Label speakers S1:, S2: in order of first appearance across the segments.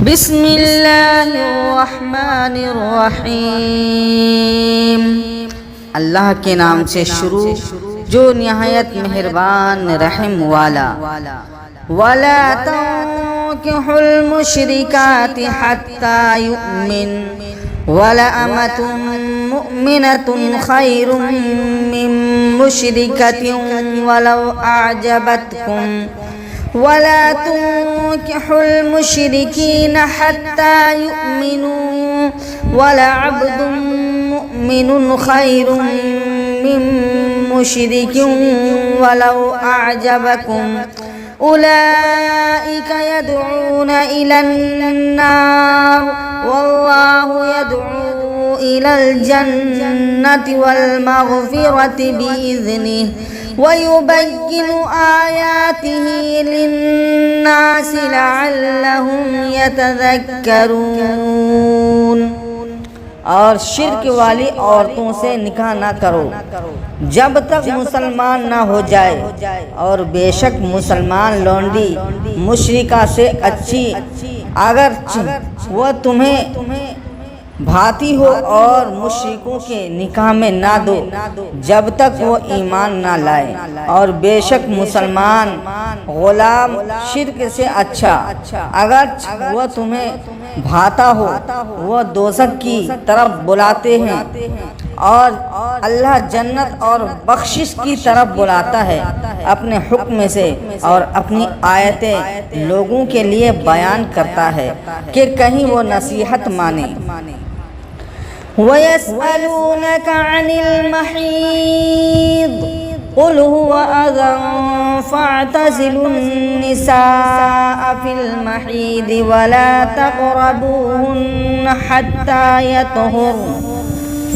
S1: بسم اللہ الرحمن الرحیم، اللہ کے نام سے شروع جو نہایت مہربان رحم والا۔ وَلَا تَنكِحُوا الْمُشْرِكَاتِ حَتَّى يُؤْمِنَ وَلَأَمَةٌ مُؤْمِنَةٌ خَيْرٌ مِّن مُّشْرِكَةٍ وَلَوْ أَعْجَبَتْكُمْ وَلَا تُنكِحُوا الْمُشْرِكِينَ حَتَّى يُؤْمِنُوا وَلَعَبْدٌ مُؤْمِنٌ خَيْرٌ مِّن مُّشْرِكٍ وَلَوْ أَعْجَبَكُمْ أُولَئِكَ يَدْعُونَ إِلَى النَّارِ وَاللَّهُ يَدْعُو إِلَى الْجَنَّةِ وَالْمَغْفِرَةِ بِإِذْنِهِ وَيُبَيِّنُ آيَاتِهِ لِلنَّاسِ لَعَلَّهُمْ يَتَذَكَّرُونَ۔ اور شرک والی عورتوں سے نکاح نہ کرو جب تک مسلمان نہ ہو جائے، اور بے شک مسلمان لونڈی مشرکہ سے اچھی اگرچہ وہ تمہیں بھاتی ہو، اور مشرکوں کے نکاح میں نہ دو جب تک وہ ایمان نہ لائے، اور بے شک مسلمان غلام شرک سے اچھا اگرچہ وہ تمہیں بھاتا ہو، وہ دوزخ کی طرف بلاتے ہیں، اور اللہ جنت اور بخشش کی طرف بلاتا ہے اپنے حکم سے، اور اپنی آیتیں لوگوں کے لیے بیان کرتا ہے کہ کہیں وہ نصیحت مانے۔ وَيَسْأَلُونَكَ عَنِ الْمَحِيضِ قُلْ هُوَ أَذًى فَاعْتَزِلُوا النِّسَاءَ فِي الْمَحِيضِ وَلَا تَقْرَبُوهُنَّ حَتَّى يَطْهُرْنَ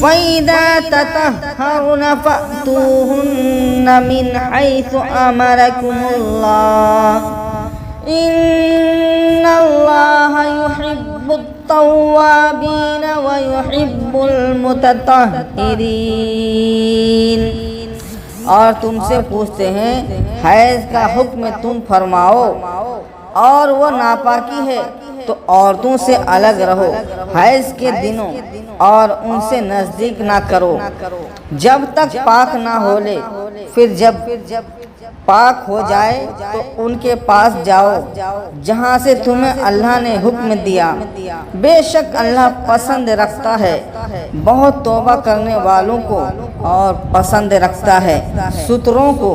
S1: فَإِذَا تَطَهَّرْنَ فَأْتُوهُنَّ مِنْ حَيْثُ أَمَرَكُمُ اللَّهُ إِنَّ اللَّهَ يُحِبُّ التَّوَّابِينَ وَيُحِبُّ الْمُتَطَہِّرِينَ۔ اور تم سے پوچھتے ہیں حیض کا حکم تم فرماؤ، اور وہ ناپاکی ہے تو عورتوں سے الگ رہو حیض کے دنوں، اور ان سے نزدیک نہ کرو جب تک پاک نہ ہو لے، پھر جب پاک ہو جائے تو ان کے پاس جاؤ جہاں سے تمہیں اللہ نے حکم دیا، بے شک اللہ پسند رکھتا ہے بہت توبہ کرنے والوں کو، اور پسند رکھتا ہے ستروں کو۔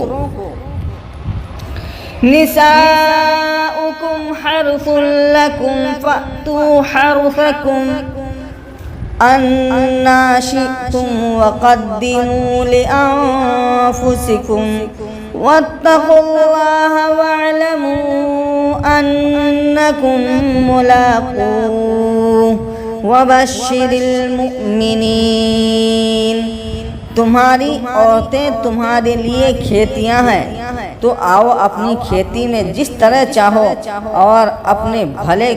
S1: نساؤکم حرث لکم فأتوا حرثکم أَنَّا شِئْتُمْ وَقَدِّمُوا لِأَنفُسِكُمْ وَاتَّقُوا اللَّهَ وَاعْلَمُوا أَنَّكُمْ مُلَاقُوهُ وَبَشِّرِ الْمُؤْمِنِينَ۔ تمہاری عورتیں تمہارے لیے کھیتیاں ہیں، تو آؤ اپنی کھیتی میں جس طرح چاہو، اور اپنے بھلے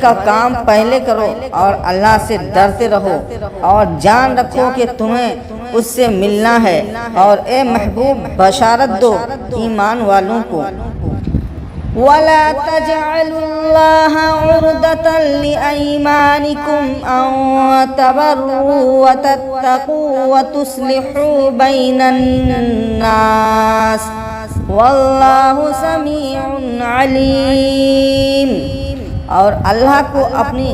S1: کا کام پہلے کرو، اور اللہ سے ڈرتے رہو، اور جان رکھو کہ تمہیں اس سے ملنا ہے، اور اے محبوب بشارت دو ایمان والوں کو۔ وَلَا تَجْعَلُوا اللَّهَ عُرْضَةً لِأَيْمَانِكُمْ أَن تَبَرُّوا وَتَتَّقُوا وَتُصْلِحُوا بَيْنَ النَّاسِ وَاللَّهُ سَمِيعٌ عَلِيمٌ۔ اور اللہ کو اپنی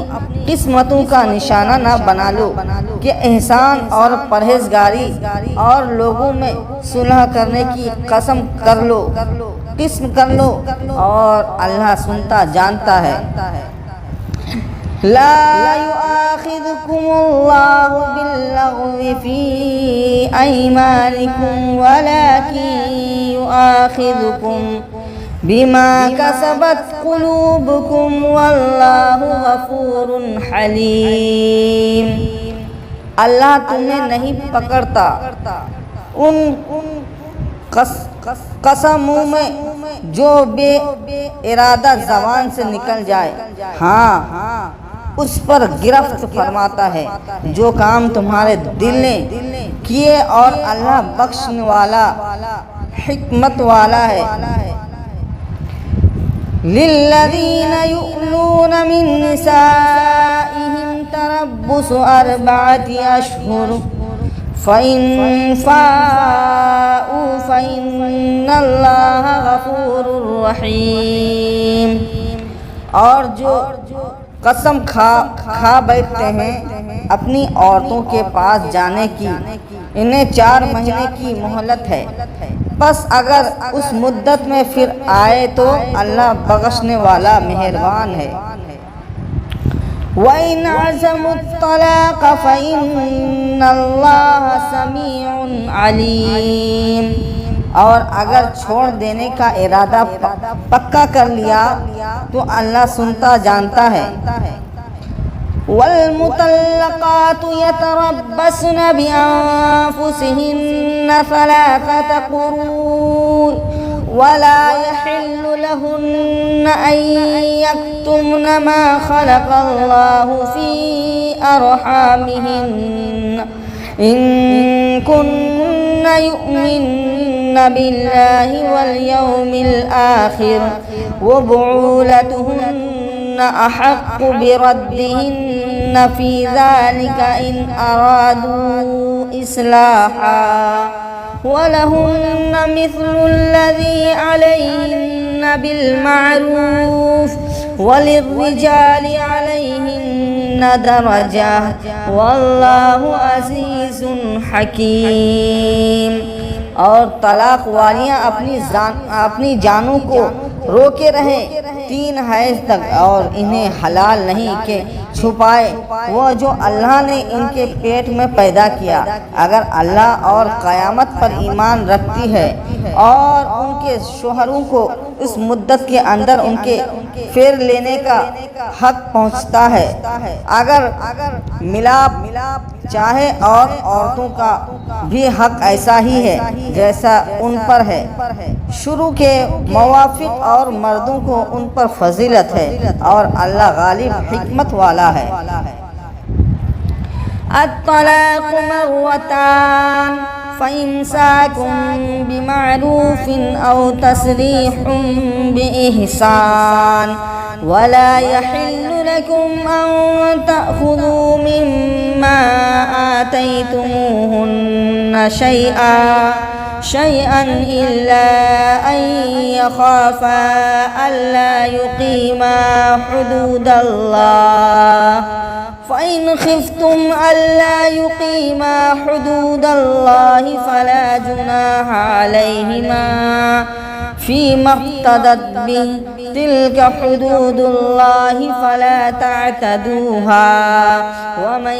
S1: قسمتوں کا نشانہ نہ بنا لو کہ احسان اور پرہیزگاری اور لوگوں میں صلح کرنے کی قسم کر لو، اور اللہ سنتا جانتا ہے۔ لا يؤاخذكم الله باللغو في أيمانكم ولكن يؤاخذكم بما كسبت قلوبكم والله غفور حليم۔ اللہ تمہیں نہیں پکڑتا ان قسموں میں جو بے ارادہ زبان سے نکل جائے، ہاں اس پر گرفت فرماتا ہے جو کام تمہارے دل نے کیے، اور اللہ بخشنے والا حکمت والا ہے۔ للذین یؤلون من نسائهم تربص 4 اشہر فإن فاءوا فإن اللہ غفور رحیم۔ اور جو قسم کھا بیٹھتے ہیں اپنی عورتوں کے پاس جانے کی، انہیں 4 مہینے کی مہلت ہے، بس اگر اس مدت میں پھر آئے تو اللہ بخشنے والا مہربان ہے۔ وَإِنْ عَزَمُوا الطَّلَاقَ فَإِنَّ اللَّهَ سَمِيعٌ عَلِيمٌ۔ اور اگر چھوڑ دینے کا ارادہ پکا کر لیا تو اللہ سنتا جانتا ہے۔ وَالْمُطَلَّقَاتُ يَتَرَبَّصْنَ بِأَنفُسِهِنَّ 3 قُرُوءٍ وَلَا يَحِلُّ لَهُنَّ أَن يَكْتُمْنَ مَا خَلَقَ اللَّهُ فِي أَرْحَامِهِنَّ إِن كُنَّ يُؤْمِنَّ بِاللَّهِ وَالْيَوْمِ الْآخِرِ وَبُعُولَتُهُنَّ أَحَقُّ بِرَدِّهِنَّ فِي ذَلِكَ إِنْ أَرَادُوا إِصْلَاحًا وَلَهُنَّ مِثْلُ الَّذِي عَلَيْهِنَّ بِالْمَعْرُوفِ وَلِلرِّجَالِ عَلَيْهِنَّ دَرَجَةٌ وَاللَّهُ عَزِيزٌ حَكِيمٌ۔ اور طلاق والیاں اپنی جانوں کو روکے رہیں 3 حیض تک، اور انہیں حلال نہیں کہ چھپائے وہ جو اللہ نے ان کے پیٹ میں پیدا کیا، اگر اللہ اور قیامت پر ایمان رکھتی ہے، اور ان کے شوہروں کو اس مدت کے اندر ان کے پھیر لینے کا حق پہنچتا ہے۔ اگر ملاپ چاہے، اور عورتوں کا بھی حق ایسا ہی ہے جیسا ان پر ہے، شروع کے موافق، اور مردوں کو ان پر فضیلت ہے، اور اللہ غالب حکمت والا ہے۔ الطلاق مرتان فإمساك بمعروف أو تسريح بإحسان ولا يحل لكم أن تأخذوا مما آتيتموهن شيئا إلا أن يخافا ألا يقيما حدود الله فإن خفتم ألا يقيما حدود الله فلا جناح عليهما فيما افتدت به تلك حدود الله فلا تعتدوها ومن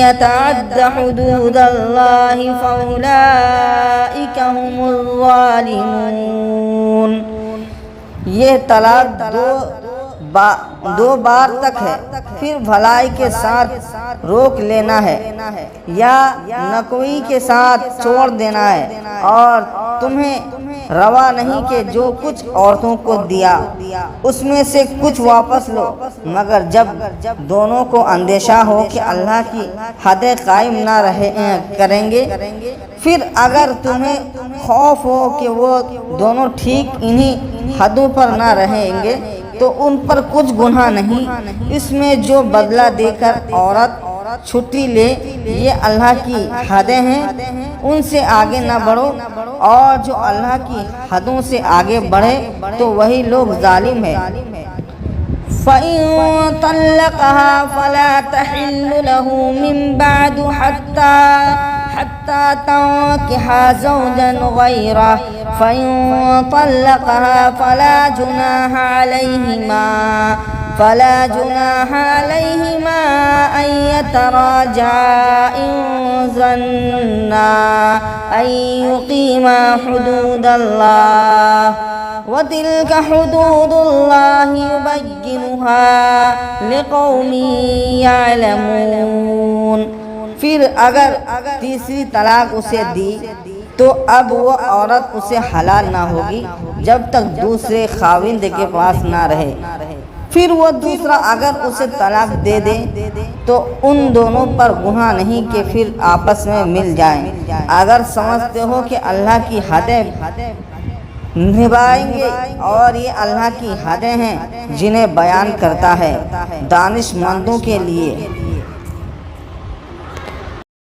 S1: يتعد حدود الله فأولئك هم الظالمون۔ یہ طلاق دو بار تک ہے، پھر بھلائی کے ساتھ روک لینا ہے یا نکوئی کے ساتھ چھوڑ دینا ہے، اور تمہیں روا نہیں کہ جو کچھ عورتوں کو دیا اس میں سے کچھ واپس لو، مگر جب دونوں کو اندیشہ ہو کہ اللہ کی حدیں قائم نہ کریں گے۔ پھر اگر تمہیں خوف ہو کہ وہ دونوں ٹھیک انہی حدوں پر نہ رہیں گے تو ان پر کچھ گناہ نہیں، اس میں جو بدلہ دے کر عورت چھٹی لے، یہ اللہ کی حدیں ہیں، ان سے آگے نہ بڑھو، اور جو اللہ کی حدوں سے آگے بڑھے تو وہی لوگ ظالم ہیں۔ فَإِن طَلَّقَهَا فَلَا تَحِلُّ لَهُ مِن بَعْدُ حَتَّى تَنكِحَ زَوْجًا غَيْرَهُ فَإِن طَلَّقَهَا فَلَا جُنَاحَ عَلَيْهِمَا أَن يَتَرَاجَعَا إِن ظَنَّا أَن يُقِيمَا حُدُودَ اللَّهِ وَتِلْكَ حُدُودُ اللَّهِ يُبَيِّنُهَا لِقَوْمٍ يَعْلَمُونَ۔ پھر اگر تیسری طلاق اسے دی تو اب وہ عورت اسے حلال نہ ہوگی جب تک دوسرے خاوند کے پاس نہ رہے۔ پھر وہ دوسرا اگر اسے طلاق دے دے تو ان دونوں پر گناہ نہیں کہ پھر آپس میں مل جائیں، اگر سمجھتے ہو کہ اللہ کی حدیں نبھائیں گے، اور یہ اللہ کی حدیں ہیں جنہیں بیان کرتا ہے دانش مندوں کے لیے۔